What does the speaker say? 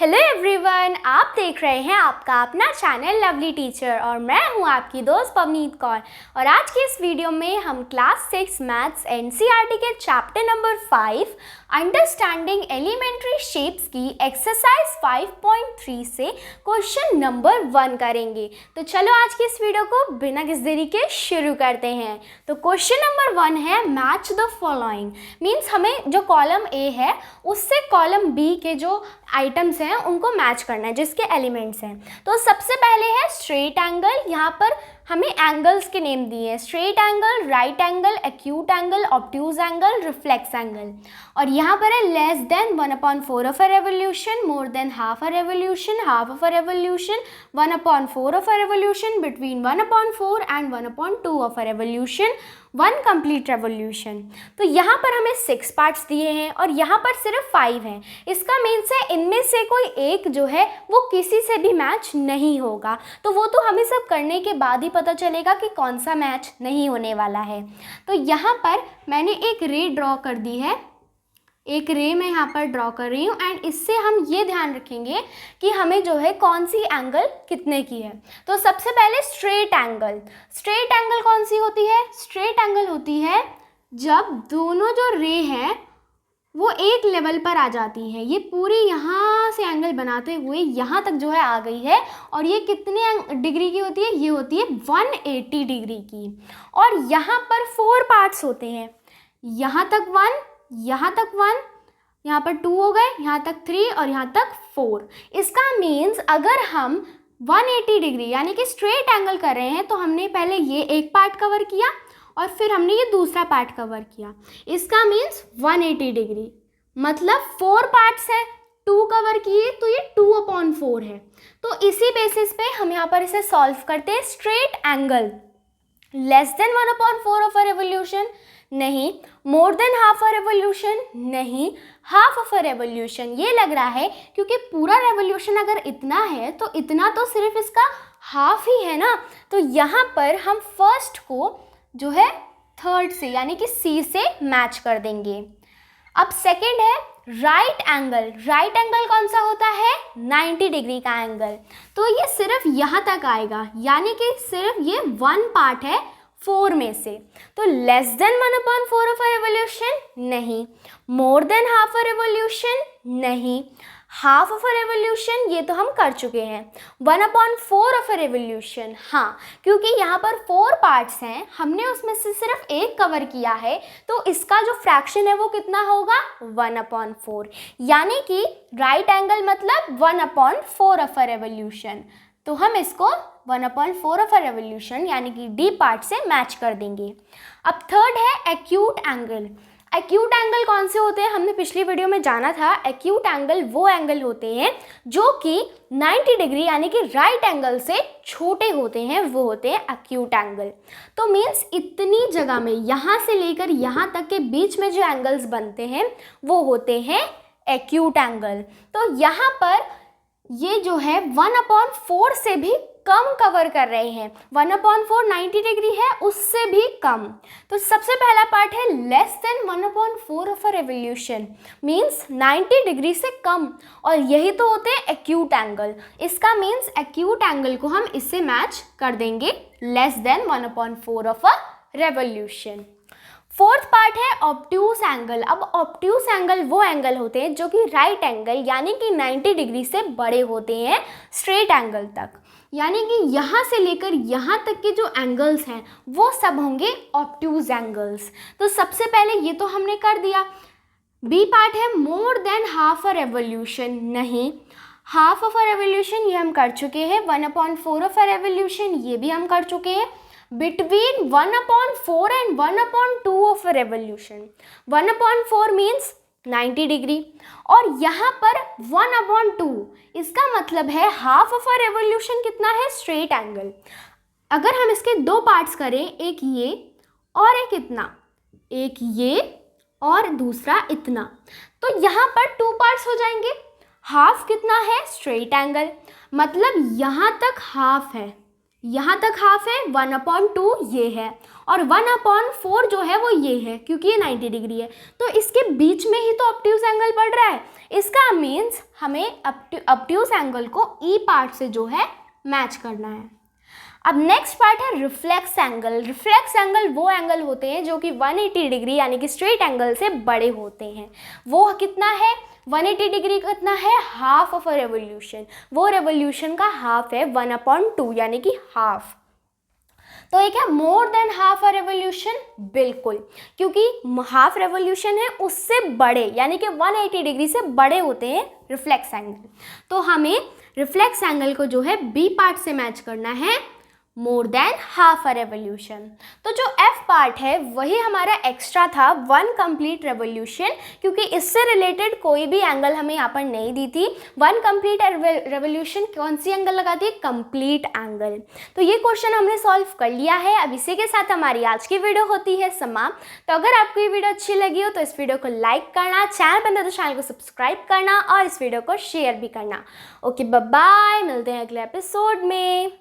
Hello everyone, आप देख रहे हैं आपका अपना चैनल लवली टीचर और मैं हूं आपकी दोस्त पवनीत कौर। और आज की इस वीडियो में हम क्लास 6 मैथ्स एनसीईआरटी के chapter number 5 understanding elementary shapes की एक्सरसाइज 5.3 से क्वेश्चन नंबर 1 करेंगे। तो चलो आज की इस वीडियो को बिना किसी देरी के शुरू करते हैं। तो क्वेश्चन नंबर 1 है मैच द फॉलोइंग। मीन्स हमें जो कॉलम ए है उससे कॉलम बी के जो आइटम्स हैं उनको मैच करना है, जिसके एलिमेंट्स हैं। तो सबसे पहले है स्ट्रेट एंगल। यहाँ पर हमें एंगल्स के नेम दिए हैं, straight angle, right angle, acute angle, obtuse angle, reflex angle. और यहाँ पर है less than 1/4 of a revolution, more than half a revolution, half of a revolution, 1/4 of a revolution, between 1/4 and 1/2 of a revolution, 1 complete revolution. तो यहाँ पर हमें 6 parts दिए हैं और यहाँ पर सिर्फ 5 हैं। इसका मीन्स है इनमें से कोई एक जो है वो किसी से भी मैच नहीं होगा। तो वो तो हमें सब करने के बाद ही पता चलेगा कि कौन सा मैच नहीं होने वाला है। तो यहाँ पर मैंने एक रे ड्रॉ कर दी है, एक रे मैं यहाँ पर ड्रॉ कर रही हूँ एंड इससे हम ये ध्यान रखेंगे कि हमें जो है कौन सी एंगल कितने की है। तो सबसे पहले स्ट्रेट एंगल। स्ट्रेट एंगल कौन सी होती है? स्ट्रेट एंगल होती है जब दोनों जो रे हैं वो एक लेवल पर आ जाती हैं। ये पूरी यहाँ से एंगल बनाते हुए यहाँ तक जो है आ गई है और ये कितने डिग्री की होती है? ये होती है 180 डिग्री की। और यहाँ पर 4 पार्ट्स होते हैं, यहाँ तक 1, यहाँ तक 1, यहाँ पर 2 हो गए, यहाँ तक 3 और यहाँ तक 4। इसका मीन्स अगर हम 180 डिग्री यानी कि स्ट्रेट एंगल कर रहे हैं तो हमने पहले ये एक पार्ट कवर किया और फिर हमने ये दूसरा पार्ट कवर किया। इसका मीन्स 180 डिग्री मतलब 4 पार्ट्स हैं, 2 कवर किए तो ये 2/4 है। तो इसी बेसिस पे हम यहाँ पर इसे सॉल्व करते हैं। Straight angle less than 1/4 of a revolution नहीं, more than half a revolution नहीं, हाफ ऑफ अ रेवोल्यूशन। ये लग रहा है क्योंकि पूरा रेवोल्यूशन अगर इतना है तो इतना तो सिर्फ इसका हाफ ही है ना। तो यहाँ पर हम फर्स्ट को जो है थर्ड से यानी कि सी से मैच कर देंगे। अब सेकंड है राइट एंगल। राइट एंगल कौन सा होता है? 90 डिग्री का एंगल। तो ये सिर्फ यहाँ तक आएगा यानी कि सिर्फ ये 1 पार्ट है 4 में से। तो less than 1/4 of a revolution नहीं, more than half a revolution नहीं, हाफ ऑफ अ रेवोल्यूशन ये तो हम कर चुके हैं, 1/4 ऑफ अ रेवोल्यूशन हाँ, क्योंकि यहाँ पर 4 पार्ट्स हैं, हमने उसमें से सिर्फ एक कवर किया है तो इसका जो फ्रैक्शन है वो कितना होगा? 1/4। यानी कि राइट एंगल मतलब 1/4 ऑफ अ रेवोल्यूशन। तो हम इसको 1/4 ऑफ अ रेवोल्यूशन यानी कि डी पार्ट से मैच कर देंगे। अब थर्ड है एक्यूट एंगल। एक्यूट एंगल कौन से होते हैं? हमने पिछली वीडियो में जाना था। एक्यूट एंगल वो एंगल होते हैं जो कि 90 डिग्री यानी कि राइट एंगल से छोटे होते हैं, वो होते हैं एक्यूट एंगल। तो मीन्स इतनी जगह में यहाँ से लेकर यहाँ तक के बीच में जो एंगल्स बनते हैं वो होते हैं एक्यूट एंगल। तो यहाँ पर ये जो है 1/4 से भी कम कवर कर रहे हैं। 1/4 90 डिग्री है, उससे भी कम। तो सबसे पहला पार्ट है less than 1/4 of a revolution means 90 degree से कम, और यही तो होते हैं एक्यूट एंगल। इसका मीन्स एक्यूट एंगल को हम इससे मैच कर देंगे less than 1/4 of a revolution. Fourth part है ऑब्ट्यूज एंगल। अब ऑब्ट्यूज एंगल वो एंगल होते हैं जो कि राइट एंगल यानी कि 90 डिग्री से बड़े होते हैं स्ट्रेट एंगल तक, यानी कि यहाँ से लेकर यहाँ तक के जो एंगल्स हैं वो सब होंगे ऑब्ट्यूज एंगल्स। तो सबसे पहले ये तो हमने कर दिया। बी पार्ट है मोर देन हाफ अ रेवोल्यूशन नहीं, हाफ ऑफ अ रेवोल्यूशन ये हम कर चुके हैं, 1/4 ऑफ अ रेवोल्यूशन ये भी हम कर चुके हैं, between 1/4 and 1/2 of a revolution. 1/4 means 90 degree और यहाँ पर 1/2 इसका मतलब है हाफ ऑफ अ रेवोल्यूशन कितना है? Straight angle. अगर हम इसके 2 पार्ट्स करें, एक ये और एक इतना, एक ये और दूसरा इतना, तो यहाँ पर 2 पार्ट्स हो जाएंगे। हाफ कितना है? स्ट्रेट एंगल मतलब यहाँ तक हाफ है, यहाँ तक हाफ है, 1/2 ये है, और 1/4 जो है वो ये है, क्योंकि ये 90 डिग्री है। तो इसके बीच में ही तो ऑब्ट्यूज एंगल पड़ रहा है। इसका मीन्स हमें ऑब्ट्यूज एंगल को ई पार्ट से जो है मैच करना है। अब नेक्स्ट पार्ट है रिफ्लेक्स एंगल। रिफ्लेक्स एंगल वो एंगल होते हैं जो कि 180 डिग्री यानी कि स्ट्रेट एंगल से बड़े होते हैं। वो कितना है, 180 डिग्री कितना है, हाफ ऑफ अ रेवोल्यूशन। वो रेवोल्यूशन का हाफ है, 1/2 यानी कि हाफ। तो ये क्या मोर देन हाफ अ रेवोल्यूशन, बिल्कुल, क्योंकि हाफ रेवोल्यूशन है उससे बड़े यानी कि 180 डिग्री से बड़े होते हैं रिफ्लेक्स एंगल। तो हमें रिफ्लेक्स एंगल को जो है बी पार्ट से मैच करना है, मोर देन हाफ अ रेवोल्यूशन। तो जो एफ पार्ट है वही हमारा एक्स्ट्रा था, 1 कंप्लीट रेवोल्यूशन, क्योंकि इससे रिलेटेड कोई भी एंगल हमें यहाँ पर नहीं दी थी। 1 कंप्लीट रेवोल्यूशन कौन सी एंगल लगाती है, कंप्लीट एंगल। तो ये क्वेश्चन हमने सॉल्व कर लिया है। अब इसी के साथ हमारी आज की वीडियो होती है समाप्त। तो अगर आपको ये वीडियो अच्छी लगी हो तो इस वीडियो को लाइक करना, चैनल पर नए तो चैनल को सब्सक्राइब करना और इस वीडियो को शेयर भी करना। ओके, बाय बाय, मिलते हैं अगले एपिसोड में।